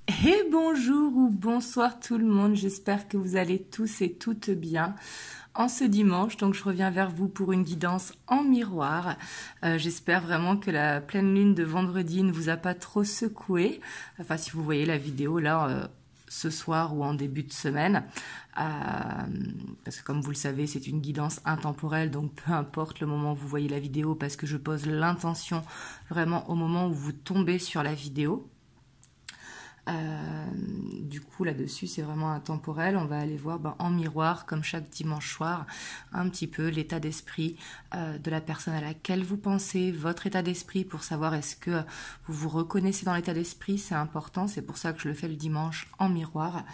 Et bonjour ou bonsoir tout le monde, j'espère que vous allez tous et toutes bien en ce dimanche. Donc je reviens vers vous pour une guidance en miroir. J'espère vraiment que la pleine lune de vendredi ne vous a pas trop secoué. Enfin si vous voyez la vidéo là ce soir ou en début de semaine. Parce que comme vous le savez c'est une guidance intemporelle, donc peu importe le moment où vous voyez la vidéo, parce que je pose l'intention vraiment au moment où vous tombez sur la vidéo. Du coup là-dessus c'est vraiment intemporel. On va aller voir en miroir, comme chaque dimanche soir, un petit peu l'état d'esprit de la personne à laquelle vous pensez, votre état d'esprit, pour savoir est-ce que vous vous reconnaissez dans l'état d'esprit. C'est important, c'est pour ça que je le fais le dimanche en miroir.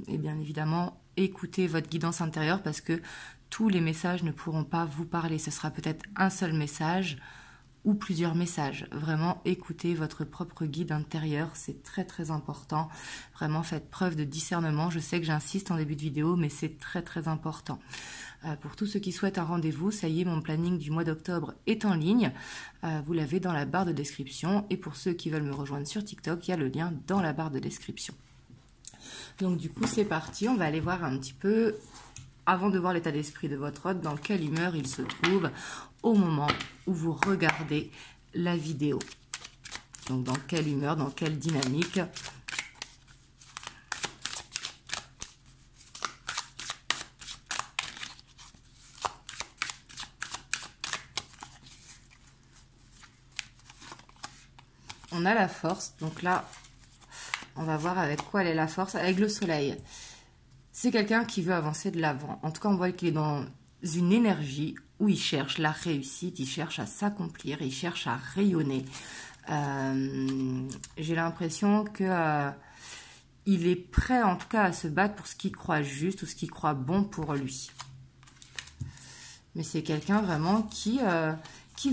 Et bien évidemment écoutez votre guidance intérieure, parce que tous les messages ne pourront pas vous parler. Ce sera peut-être un seul message ou plusieurs messages. Vraiment, écoutez votre propre guide intérieur, c'est très très important. Vraiment, faites preuve de discernement. Je sais que j'insiste en début de vidéo, mais c'est très très important. Pour tous ceux qui souhaitent un rendez-vous, ça y est, mon planning du mois d'octobre est en ligne. Vous l'avez dans la barre de description. Et pour ceux qui veulent me rejoindre sur TikTok, il y a le lien dans la barre de description. Donc du coup, c'est parti. On va aller voir un petit peu, avant de voir l'état d'esprit de votre hôte, dans quelle humeur il se trouve au moment où vous regardez la vidéo. Donc dans quelle humeur, dans quelle dynamique. On a la force, donc là, on va voir avec quoi elle est la force, avec le soleil. C'est quelqu'un qui veut avancer de l'avant. En tout cas, on voit qu'il est dans une énergie où il cherche la réussite, il cherche à s'accomplir, il cherche à rayonner. J'ai l'impression que il est prêt en tout cas à se battre pour ce qu'il croit juste ou ce qu'il croit bon pour lui. Mais c'est quelqu'un vraiment qui va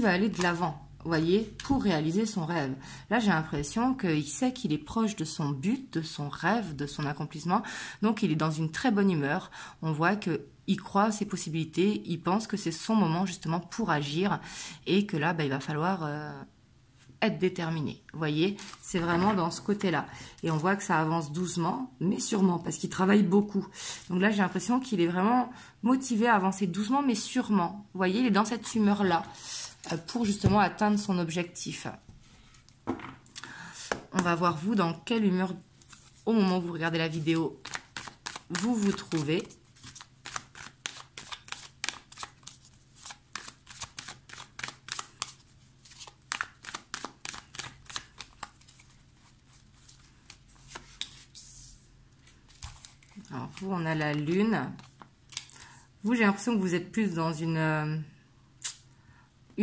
aller de l'avant, vous voyez, pour réaliser son rêve. Là, j'ai l'impression qu'il sait qu'il est proche de son but, de son rêve, de son accomplissement. Donc, il est dans une très bonne humeur. On voit qu'il croit à ses possibilités. Il pense que c'est son moment justement pour agir. Et que là, il va falloir être déterminé. Vous voyez, c'est vraiment dans ce côté-là. Et on voit que ça avance doucement, mais sûrement, parce qu'il travaille beaucoup. Donc là, j'ai l'impression qu'il est vraiment motivé à avancer doucement, mais sûrement. Vous voyez, il est dans cette humeur-là, pour justement atteindre son objectif. On va voir vous dans quelle humeur, au moment où vous regardez la vidéo, vous vous trouvez. Alors vous, on a la lune. Vous, j'ai l'impression que vous êtes plus dans une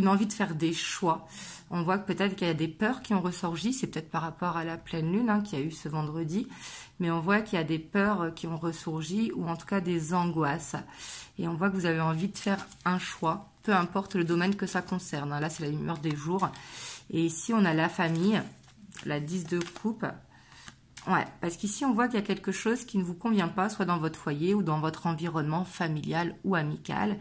envie de faire des choix. On voit que peut-être qu'il y a des peurs qui ont ressurgi, c'est peut-être par rapport à la pleine lune qu'il y a eu ce vendredi, mais on voit qu'il y a des peurs qui ont ressurgi, ou en tout cas des angoisses. Et on voit que vous avez envie de faire un choix, peu importe le domaine que ça concerne. Là, c'est la humeur des jours. Et ici, on a la famille, la 10 de coupe. Ouais, parce qu'ici, on voit qu'il y a quelque chose qui ne vous convient pas, soit dans votre foyer ou dans votre environnement familial ou amical.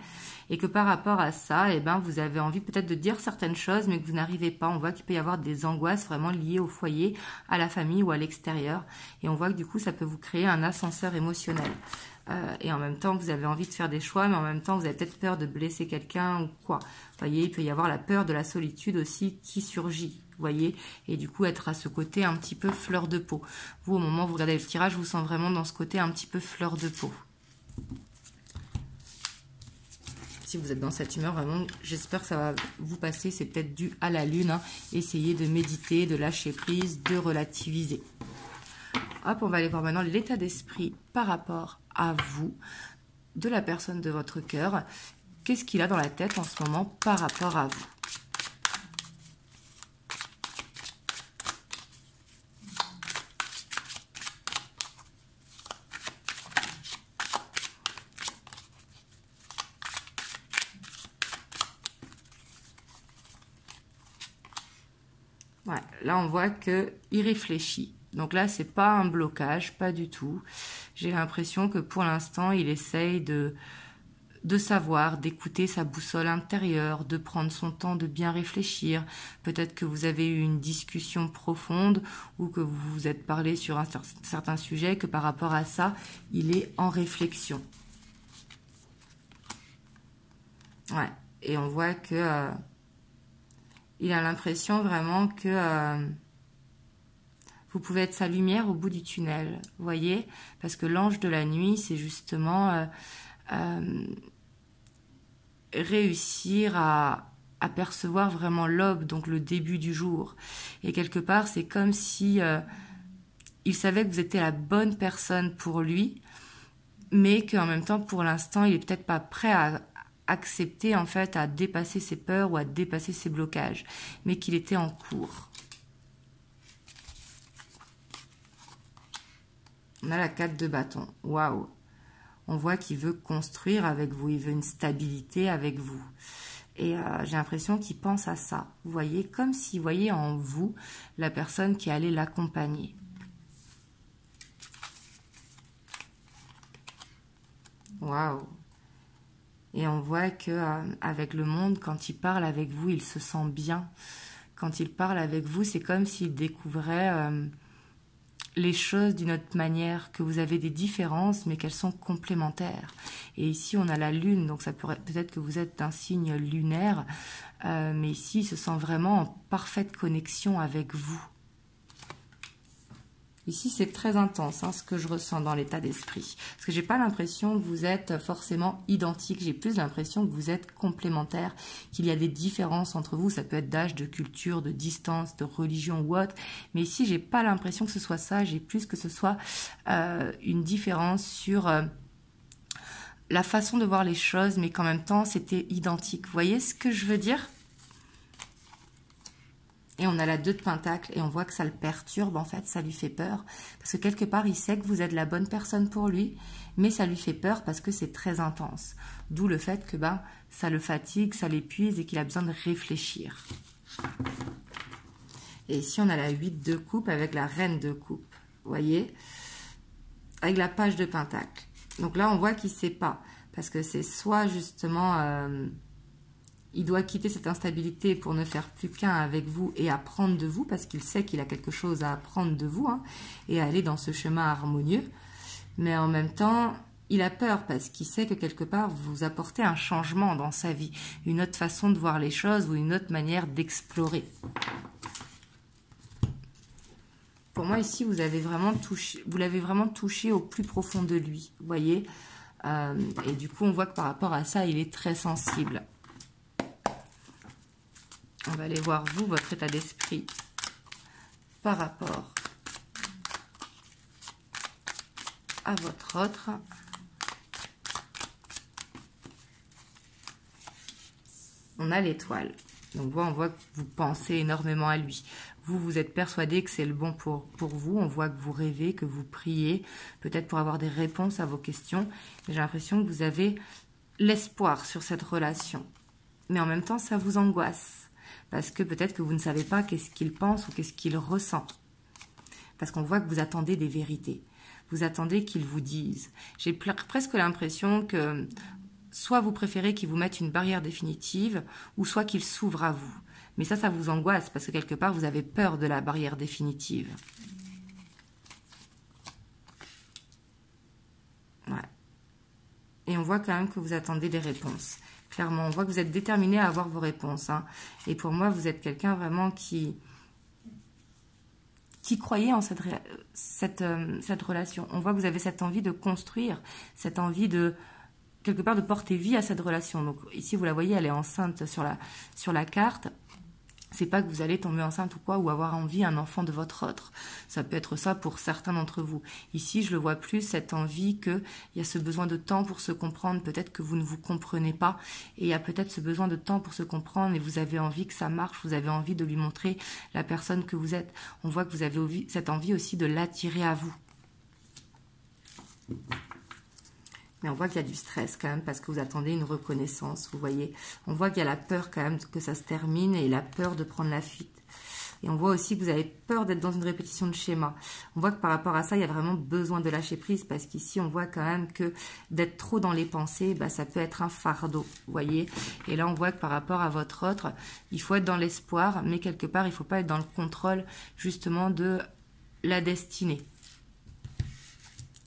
Et que par rapport à ça, vous avez envie peut-être de dire certaines choses, mais que vous n'arrivez pas. On voit qu'il peut y avoir des angoisses vraiment liées au foyer, à la famille ou à l'extérieur. Et on voit que du coup, ça peut vous créer un ascenseur émotionnel. Et en même temps, vous avez envie de faire des choix, mais en même temps, vous avez peut-être peur de blesser quelqu'un ou quoi. Vous voyez, il peut y avoir la peur de la solitude aussi qui surgit. Vous voyez, et du coup être à ce côté un petit peu fleur de peau. Vous, au moment où vous regardez le tirage, je vous sens vraiment dans ce côté un petit peu fleur de peau. Si vous êtes dans cette humeur, vraiment, j'espère que ça va vous passer. C'est peut-être dû à la lune. Essayez de méditer, de lâcher prise, de relativiser. Hop, on va aller voir maintenant l'état d'esprit par rapport à vous, de la personne de votre cœur. Qu'est-ce qu'il a dans la tête en ce moment par rapport à vous? Ouais, là, on voit qu'il réfléchit. Donc là, c'est pas un blocage, pas du tout. J'ai l'impression que pour l'instant, il essaye de savoir, d'écouter sa boussole intérieure, de prendre son temps de bien réfléchir. Peut-être que vous avez eu une discussion profonde ou que vous vous êtes parlé sur un certain sujet, que par rapport à ça, il est en réflexion. Ouais, et on voit que il a l'impression vraiment que vous pouvez être sa lumière au bout du tunnel, vous voyez, parce que l'ange de la nuit, c'est justement réussir à percevoir vraiment l'aube, donc le début du jour. Et quelque part, c'est comme si il savait que vous étiez la bonne personne pour lui, mais qu'en même temps, pour l'instant, il est peut-être pas prêt à accepter, en fait, à dépasser ses peurs ou à dépasser ses blocages, mais qu'il était en cours. On a la 4 de bâton. Waouh! On voit qu'il veut construire avec vous, il veut une stabilité avec vous. Et j'ai l'impression qu'il pense à ça. Vous voyez, comme s'il voyait en vous la personne qui allait l'accompagner. Waouh! Et on voit que avec le monde, quand il parle avec vous, il se sent bien. Quand il parle avec vous, c'est comme s'il découvrait les choses d'une autre manière, que vous avez des différences, mais qu'elles sont complémentaires. Et ici, on a la lune, donc ça pourrait peut-être que vous êtes un signe lunaire, mais ici, il se sent vraiment en parfaite connexion avec vous. Ici, c'est très intense, hein, ce que je ressens dans l'état d'esprit. Parce que j'ai pas l'impression que vous êtes forcément identiques. J'ai plus l'impression que vous êtes complémentaires, qu'il y a des différences entre vous. Ça peut être d'âge, de culture, de distance, de religion ou autre. Mais ici, j'ai pas l'impression que ce soit ça. J'ai plus que ce soit une différence sur la façon de voir les choses, mais qu'en même temps, c'était identique. Vous voyez ce que je veux dire ? Et on a la 2 de Pentacle et on voit que ça le perturbe, en fait, ça lui fait peur. Parce que quelque part, il sait que vous êtes la bonne personne pour lui, mais ça lui fait peur parce que c'est très intense. D'où le fait que ça le fatigue, ça l'épuise et qu'il a besoin de réfléchir. Et ici, on a la 8 de coupe avec la reine de coupe. Vous voyez ? Avec la page de Pentacle. Donc là, on voit qu'il ne sait pas. Parce que c'est soit justement... il doit quitter cette instabilité pour ne faire plus qu'un avec vous et apprendre de vous, parce qu'il sait qu'il a quelque chose à apprendre de vous, hein, et à aller dans ce chemin harmonieux. Mais en même temps, il a peur parce qu'il sait que quelque part, vous apportez un changement dans sa vie, une autre façon de voir les choses ou une autre manière d'explorer. Pour moi, ici, vous l'avez vraiment touché au plus profond de lui, vous voyez. Et du coup, on voit que par rapport à ça, il est très sensible. On va aller voir, vous, votre état d'esprit par rapport à votre autre. On a l'étoile. Donc, on voit que vous pensez énormément à lui. Vous, vous êtes persuadé que c'est le bon pour vous. On voit que vous rêvez, que vous priez, peut-être pour avoir des réponses à vos questions. J'ai l'impression que vous avez l'espoir sur cette relation. Mais en même temps, ça vous angoisse. Parce que peut-être que vous ne savez pas qu'est-ce qu'il pense ou qu'est-ce qu'il ressent. Parce qu'on voit que vous attendez des vérités. Vous attendez qu'il vous dise. J'ai presque l'impression que soit vous préférez qu'il vous mette une barrière définitive, ou soit qu'il s'ouvre à vous. Mais ça vous angoisse, parce que quelque part, vous avez peur de la barrière définitive. Ouais. Et on voit quand même que vous attendez des réponses. Clairement, on voit que vous êtes déterminé à avoir vos réponses. Hein. Et pour moi, vous êtes quelqu'un vraiment qui croyait en cette relation. On voit que vous avez cette envie de construire, cette envie de, quelque part, de porter vie à cette relation. Donc ici, vous la voyez, elle est enceinte sur la carte. C'est pas que vous allez tomber enceinte ou quoi, ou avoir envie un enfant de votre autre. Ça peut être ça pour certains d'entre vous. Ici, je le vois plus, cette envie qu'il y a ce besoin de temps pour se comprendre. Peut-être que vous ne vous comprenez pas. Et il y a peut-être ce besoin de temps pour se comprendre et vous avez envie que ça marche. Vous avez envie de lui montrer la personne que vous êtes. On voit que vous avez cette envie aussi de l'attirer à vous. Mais on voit qu'il y a du stress quand même parce que vous attendez une reconnaissance, vous voyez. On voit qu'il y a la peur quand même que ça se termine et la peur de prendre la fuite. Et on voit aussi que vous avez peur d'être dans une répétition de schéma. On voit que par rapport à ça, il y a vraiment besoin de lâcher prise parce qu'ici, on voit quand même que d'être trop dans les pensées, bah, ça peut être un fardeau, vous voyez. Et là, on voit que par rapport à votre autre, il faut être dans l'espoir, mais quelque part, il ne faut pas être dans le contrôle justement de la destinée.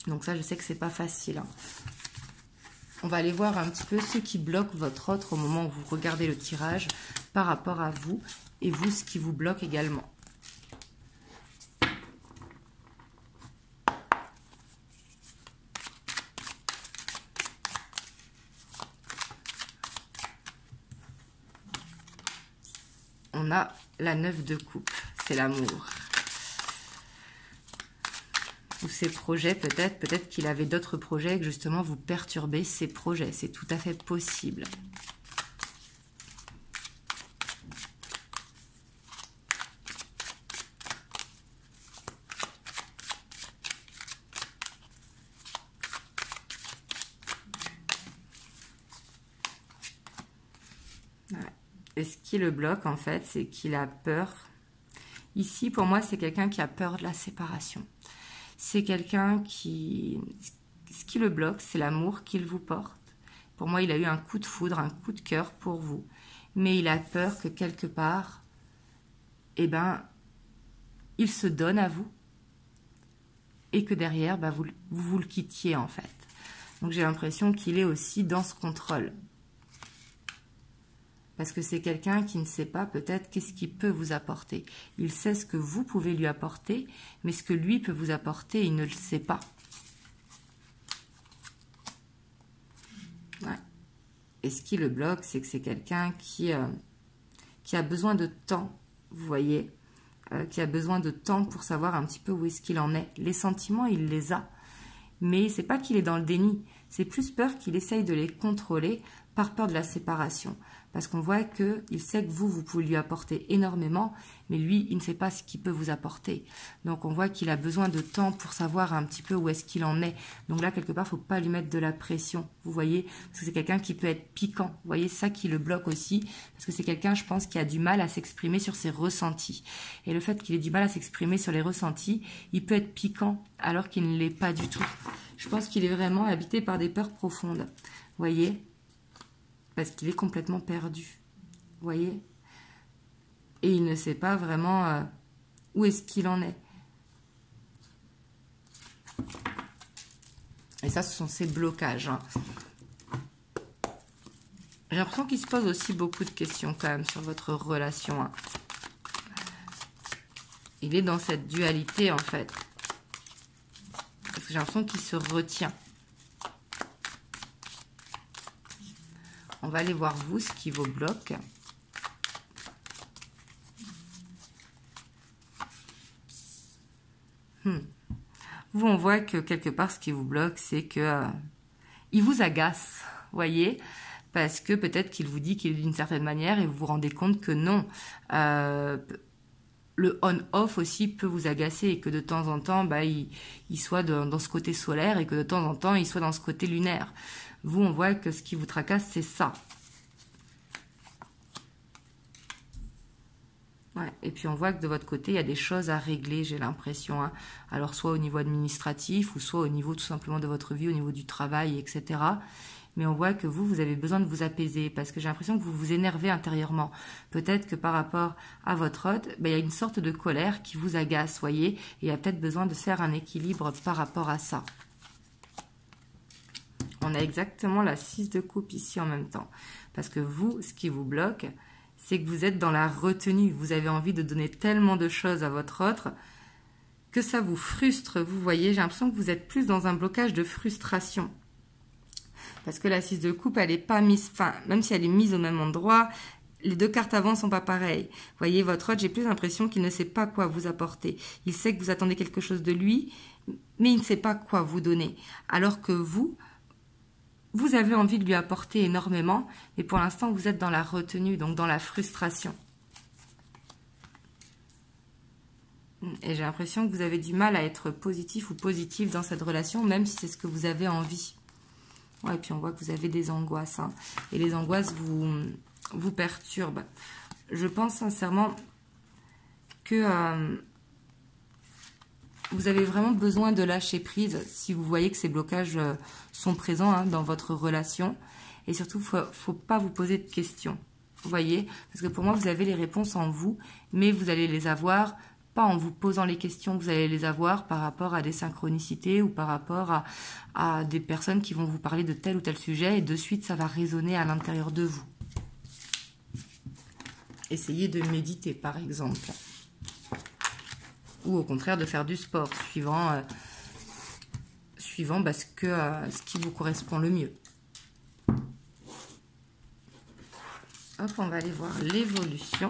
Donc ça, je sais que c'est pas facile, hein. On va aller voir un petit peu ce qui bloque votre autre au moment où vous regardez le tirage par rapport à vous et vous, ce qui vous bloque également. On a la 9 de coupe, c'est l'amour. Ou ses projets, peut-être qu'il avait d'autres projets et que justement vous perturbez ses projets. C'est tout à fait possible. Ouais. Et ce qui le bloque, en fait, c'est qu'il a peur. Ici, pour moi, c'est quelqu'un qui a peur de la séparation. C'est quelqu'un qui... Ce qui le bloque, c'est l'amour qu'il vous porte. Pour moi, il a eu un coup de foudre, un coup de cœur pour vous. Mais il a peur que quelque part, eh ben, il se donne à vous. Et que derrière, bah, vous le quittiez, en fait. Donc, j'ai l'impression qu'il est aussi dans ce contrôle. Parce que c'est quelqu'un qui ne sait pas peut-être qu'est-ce qu'il peut vous apporter. Il sait ce que vous pouvez lui apporter, mais ce que lui peut vous apporter, il ne le sait pas. Ouais. Et ce qui le bloque, c'est que c'est quelqu'un qui a besoin de temps, vous voyez, qui a besoin de temps pour savoir un petit peu où est-ce qu'il en est. Les sentiments, il les a, mais c'est pas qu'il est dans le déni, c'est plus peur qu'il essaye de les contrôler par peur de la séparation. Parce qu'on voit qu'il sait que vous pouvez lui apporter énormément, mais lui, il ne sait pas ce qu'il peut vous apporter. Donc, on voit qu'il a besoin de temps pour savoir un petit peu où est-ce qu'il en est. Donc là, quelque part, il ne faut pas lui mettre de la pression, vous voyez, parce que c'est quelqu'un qui peut être piquant. Vous voyez, ça qui le bloque aussi, parce que c'est quelqu'un, je pense, qui a du mal à s'exprimer sur ses ressentis. Et le fait qu'il ait du mal à s'exprimer sur les ressentis, il peut être piquant, alors qu'il ne l'est pas du tout. Je pense qu'il est vraiment habité par des peurs profondes, vous voyez, parce qu'il est complètement perdu, vous voyez, et il ne sait pas vraiment où est-ce qu'il en est. Et ça, ce sont ses blocages, hein. J'ai l'impression qu'il se pose aussi beaucoup de questions quand même sur votre relation, hein. Il est dans cette dualité en fait, parce que j'ai l'impression qu'il se retient. On va aller voir vous, ce qui vous bloque. Vous, on voit que quelque part, ce qui vous bloque, c'est que il vous agace, voyez, parce que peut-être qu'il vous dit qu'il est d'une certaine manière et vous vous rendez compte que non. Le on-off aussi peut vous agacer et que de temps en temps, bah, il soit dans ce côté solaire et que de temps en temps, il soit dans ce côté lunaire. Vous, on voit que ce qui vous tracasse, c'est ça. Ouais. Et puis, on voit que de votre côté, il y a des choses à régler, j'ai l'impression, hein. Alors, soit au niveau administratif ou soit au niveau tout simplement de votre vie, au niveau du travail, etc. Mais on voit que vous avez besoin de vous apaiser parce que j'ai l'impression que vous vous énervez intérieurement. Peut-être que par rapport à votre hôte, ben, il y a une sorte de colère qui vous agace, voyez, et il y a peut-être besoin de faire un équilibre par rapport à ça. On a exactement la 6 de coupe ici en même temps. Parce que vous, ce qui vous bloque, c'est que vous êtes dans la retenue. Vous avez envie de donner tellement de choses à votre autre que ça vous frustre. Vous voyez, j'ai l'impression que vous êtes plus dans un blocage de frustration. Parce que la 6 de coupe, elle n'est pas mise, enfin, même si elle est mise au même endroit, les deux cartes avant ne sont pas pareilles. Vous voyez, votre autre, j'ai plus l'impression qu'il ne sait pas quoi vous apporter. Il sait que vous attendez quelque chose de lui, mais il ne sait pas quoi vous donner. Alors que vous avez envie de lui apporter énormément, mais pour l'instant, vous êtes dans la retenue, donc dans la frustration. Et j'ai l'impression que vous avez du mal à être positif ou positive dans cette relation, même si c'est ce que vous avez envie. Ouais, et puis on voit que vous avez des angoisses, hein. Et les angoisses vous perturbent. Je pense sincèrement que vous avez vraiment besoin de lâcher prise si vous voyez que ces blocages sont présents hein, dans votre relation. Et surtout, faut pas vous poser de questions. Vous voyez? Parce que pour moi, vous avez les réponses en vous, mais vous allez les avoir pas en vous posant les questions, vous allez les avoir par rapport à des synchronicités ou par rapport à des personnes qui vont vous parler de tel ou tel sujet et de suite, ça va résonner à l'intérieur de vous. Essayez de méditer, par exemple. Ou au contraire, de faire du sport, suivant ce qui vous correspond le mieux. Hop, on va aller voir l'évolution.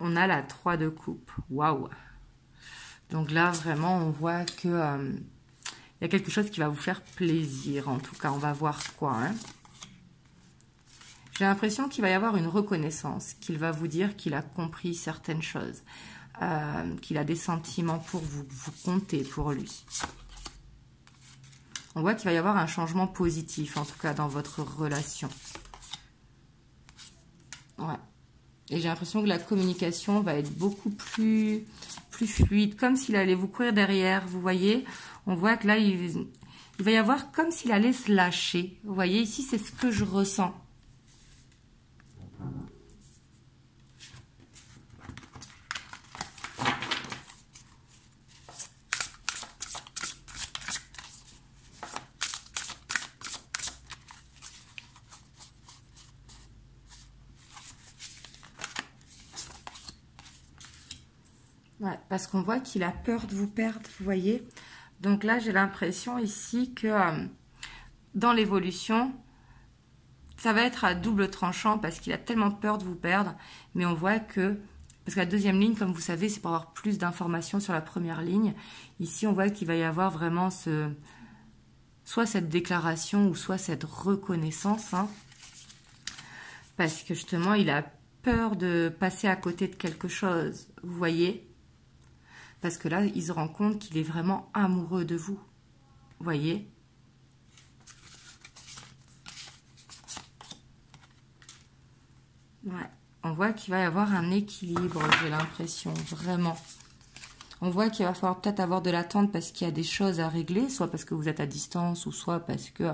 On a la 3 de coupe. Waouh! Donc là, vraiment, on voit que y a quelque chose qui va vous faire plaisir. En tout cas, on va voir quoi. Hein. J'ai l'impression qu'il va y avoir une reconnaissance, qu'il va vous dire qu'il a compris certaines choses, qu'il a des sentiments pour vous, vous comptez pour lui. On voit qu'il va y avoir un changement positif, en tout cas, dans votre relation. Ouais. Et j'ai l'impression que la communication va être beaucoup plus fluide, comme s'il allait vous courir derrière, vous voyez. On voit que là, il va y avoir comme s'il allait se lâcher. Vous voyez, ici, c'est ce que je ressens. Ouais, parce qu'on voit qu'il a peur de vous perdre, vous voyez. Donc là, j'ai l'impression ici que dans l'évolution, ça va être à double tranchant parce qu'il a tellement peur de vous perdre. Mais on voit que, parce que la deuxième ligne, comme vous savez, c'est pour avoir plus d'informations sur la première ligne. Ici, on voit qu'il va y avoir vraiment soit cette déclaration ou soit cette reconnaissance. Hein, parce que justement, il a peur de passer à côté de quelque chose, vous voyez. Parce que là, il se rend compte qu'il est vraiment amoureux de vous. Vous voyez? Ouais. On voit qu'il va y avoir un équilibre, j'ai l'impression, vraiment. On voit qu'il va falloir peut-être avoir de l'attente parce qu'il y a des choses à régler, soit parce que vous êtes à distance, ou soit parce que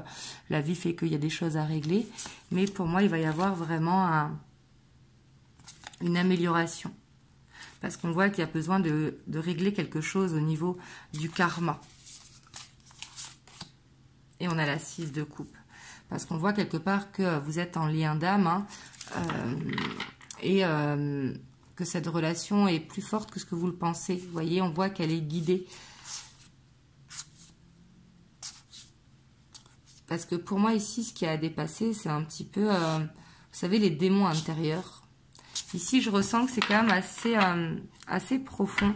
la vie fait qu'il y a des choses à régler. Mais pour moi, il va y avoir vraiment une amélioration. Parce qu'on voit qu'il y a besoin de régler quelque chose au niveau du karma. Et on a la 6 de coupe. Parce qu'on voit quelque part que vous êtes en lien d'âme. Hein, et que cette relation est plus forte que ce que vous le pensez. Vous voyez, on voit qu'elle est guidée. Parce que pour moi, ici, ce qui a dépassé, c'est un petit peu, vous savez, les démons intérieurs. Ici, je ressens que c'est quand même assez profond.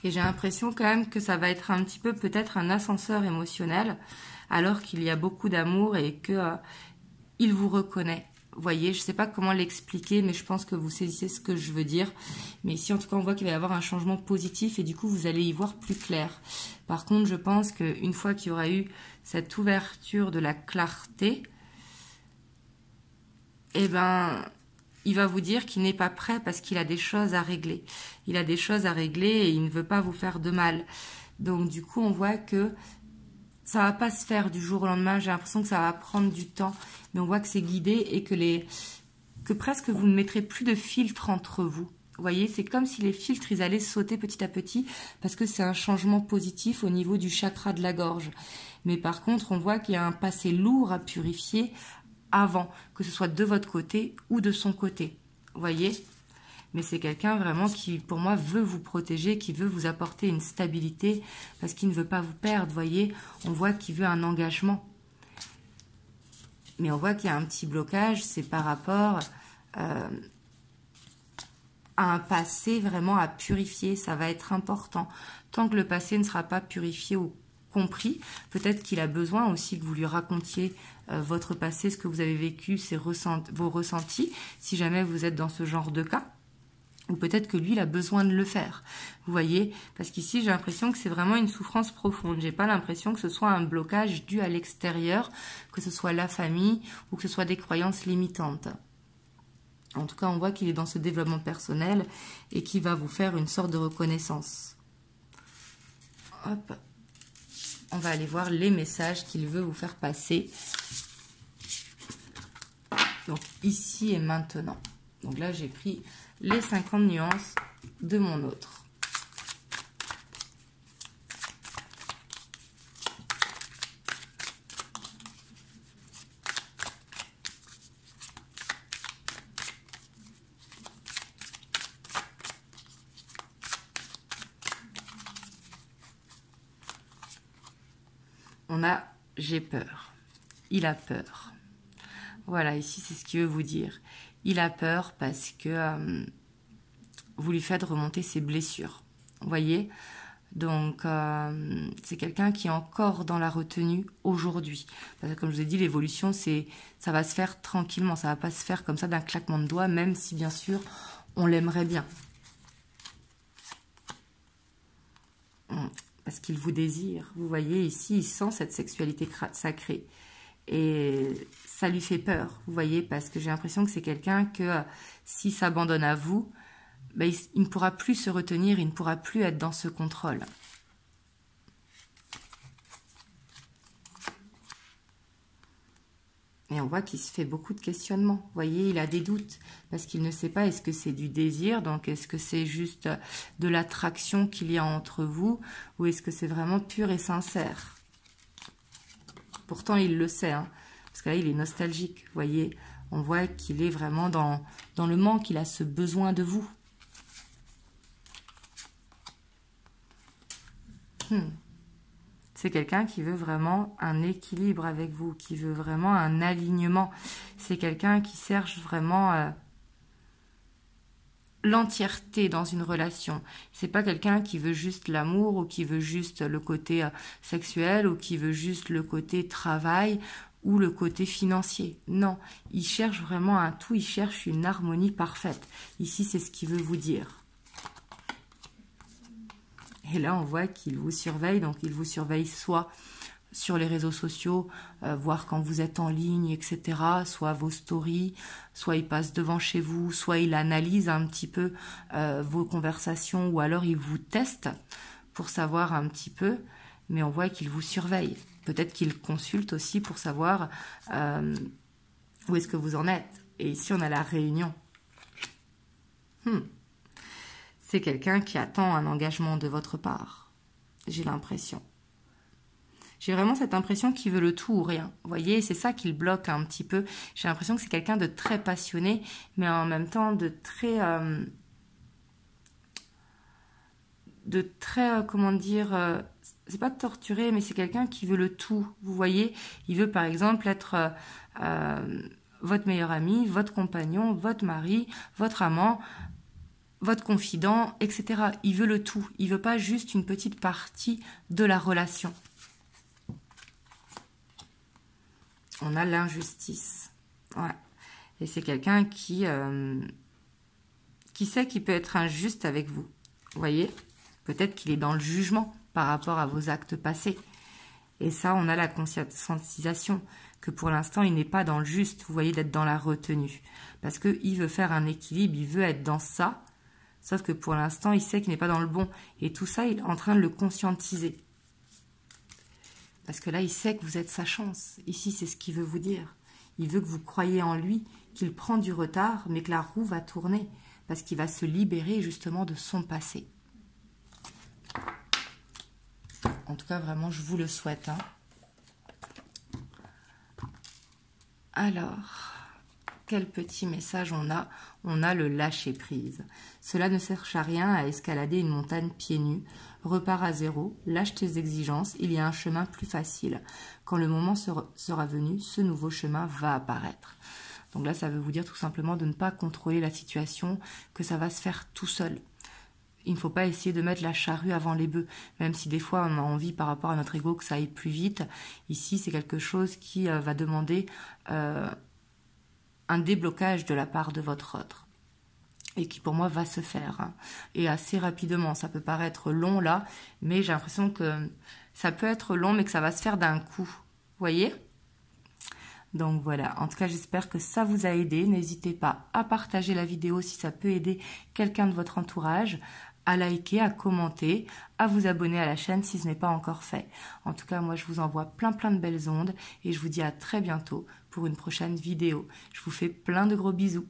Et j'ai l'impression quand même que ça va être un petit peu peut-être un ascenseur émotionnel, alors qu'il y a beaucoup d'amour et que il vous reconnaît. Vous voyez, je ne sais pas comment l'expliquer, mais je pense que vous saisissez ce que je veux dire. Mais ici, en tout cas, on voit qu'il va y avoir un changement positif et du coup, vous allez y voir plus clair. Par contre, je pense qu'une fois qu'il y aura eu cette ouverture de la clarté, eh ben, il va vous dire qu'il n'est pas prêt parce qu'il a des choses à régler. Il a des choses à régler et il ne veut pas vous faire de mal. Donc, du coup, on voit que ça va pas se faire du jour au lendemain. J'ai l'impression que ça va prendre du temps. Mais on voit que c'est guidé et que presque vous ne mettrez plus de filtre entre vous. Vous voyez, c'est comme si les filtres, ils allaient sauter petit à petit parce que c'est un changement positif au niveau du chakra de la gorge. Mais par contre, on voit qu'il y a un passé lourd à purifier avant, que ce soit de votre côté ou de son côté. Vous voyez ? Mais c'est quelqu'un vraiment qui, pour moi, veut vous protéger, qui veut vous apporter une stabilité parce qu'il ne veut pas vous perdre, vous voyez. On voit qu'il veut un engagement. Mais on voit qu'il y a un petit blocage, c'est par rapport à un passé vraiment à purifier. Ça va être important. Tant que le passé ne sera pas purifié ou compris, peut-être qu'il a besoin aussi que vous lui racontiez votre passé, ce que vous avez vécu, vos ressentis, si jamais vous êtes dans ce genre de cas. Ou peut-être que lui, il a besoin de le faire. Vous voyez? Parce qu'ici, j'ai l'impression que c'est vraiment une souffrance profonde. J'ai pas l'impression que ce soit un blocage dû à l'extérieur, que ce soit la famille ou que ce soit des croyances limitantes. En tout cas, on voit qu'il est dans ce développement personnel et qu'il va vous faire une sorte de reconnaissance. Hop. On va aller voir les messages qu'il veut vous faire passer. Donc, ici et maintenant. Donc là, j'ai pris les 50 nuances de mon autre. On a « j'ai peur ». Il a peur. Voilà, ici, c'est ce qu'il veut vous dire. Il a peur parce que vous lui faites remonter ses blessures. Vous voyez? Donc, c'est quelqu'un qui est encore dans la retenue aujourd'hui. Parce que, comme je vous ai dit, l'évolution, ça va se faire tranquillement. Ça ne va pas se faire comme ça d'un claquement de doigts, même si, bien sûr, on l'aimerait bien. Parce qu'il vous désire. Vous voyez, ici, il sent cette sexualité sacrée. Et ça lui fait peur, vous voyez, parce que j'ai l'impression que c'est quelqu'un que s'il s'abandonne à vous, ben, il ne pourra plus se retenir, il ne pourra plus être dans ce contrôle. Et on voit qu'il se fait beaucoup de questionnements. Vous voyez, il a des doutes parce qu'il ne sait pas est-ce que c'est du désir, donc est-ce que c'est juste de l'attraction qu'il y a entre vous ou est-ce que c'est vraiment pur et sincère. Pourtant, il le sait, hein, parce que là, il est nostalgique. Vous voyez, on voit qu'il est vraiment dans le manque, il a ce besoin de vous. C'est quelqu'un qui veut vraiment un équilibre avec vous, qui veut vraiment un alignement. C'est quelqu'un qui cherche vraiment l'entièreté dans une relation. C'est pas quelqu'un qui veut juste l'amour ou qui veut juste le côté sexuel ou qui veut juste le côté travail ou le côté financier. Non, il cherche vraiment un tout, il cherche une harmonie parfaite. Ici, c'est ce qu'il veut vous dire. Et là, on voit qu'il vous surveille, donc il vous surveille soit sur les réseaux sociaux, voir quand vous êtes en ligne, etc., soit vos stories, soit il passe devant chez vous, soit il analyse un petit peu vos conversations, ou alors il vous teste pour savoir un petit peu, mais on voit qu'il vous surveille. Peut-être qu'il consulte aussi pour savoir où est-ce que vous en êtes. Et ici, on a la réunion. C'est quelqu'un qui attend un engagement de votre part, j'ai l'impression. J'ai vraiment cette impression qu'il veut le tout ou rien. Vous voyez, c'est ça qui le bloque un petit peu. J'ai l'impression que c'est quelqu'un de très passionné, mais en même temps de très... comment dire... c'est pas torturé, mais c'est quelqu'un qui veut le tout. Vous voyez, il veut par exemple être votre meilleur ami, votre compagnon, votre mari, votre amant, votre confident, etc. Il veut le tout. Il veut pas juste une petite partie de la relation. On a l'injustice. Ouais. Et c'est quelqu'un qui sait qu'il peut être injuste avec vous. Vous voyez? Peut-être qu'il est dans le jugement par rapport à vos actes passés. Et ça, on a la conscientisation que pour l'instant, il n'est pas dans le juste. Vous voyez, d'être dans la retenue. Parce qu'il veut faire un équilibre, il veut être dans ça. Sauf que pour l'instant, il sait qu'il n'est pas dans le bon. Et tout ça, il est en train de le conscientiser. Parce que là, il sait que vous êtes sa chance. Ici, c'est ce qu'il veut vous dire. Il veut que vous croyiez en lui, qu'il prend du retard, mais que la roue va tourner. Parce qu'il va se libérer justement de son passé. En tout cas, vraiment, je vous le souhaite. Alors, quel petit message on a? On a le lâcher prise. Cela ne cherche à rien à escalader une montagne pieds nus. Repars à zéro, lâche tes exigences, il y a un chemin plus facile. Quand le moment sera venu, ce nouveau chemin va apparaître. Donc là, ça veut vous dire tout simplement de ne pas contrôler la situation, que ça va se faire tout seul. Il ne faut pas essayer de mettre la charrue avant les bœufs, même si des fois on a envie par rapport à notre ego que ça aille plus vite. Ici, c'est quelque chose qui va demander un déblocage de la part de votre autre. Et qui pour moi va se faire. Hein. Et assez rapidement. Ça peut paraître long là, mais j'ai l'impression que ça peut être long, mais que ça va se faire d'un coup. Vous voyez ? Donc voilà, en tout cas j'espère que ça vous a aidé. N'hésitez pas à partager la vidéo si ça peut aider quelqu'un de votre entourage, à liker, à commenter, à vous abonner à la chaîne si ce n'est pas encore fait. En tout cas, moi je vous envoie plein de belles ondes et je vous dis à très bientôt pour une prochaine vidéo. Je vous fais plein de gros bisous.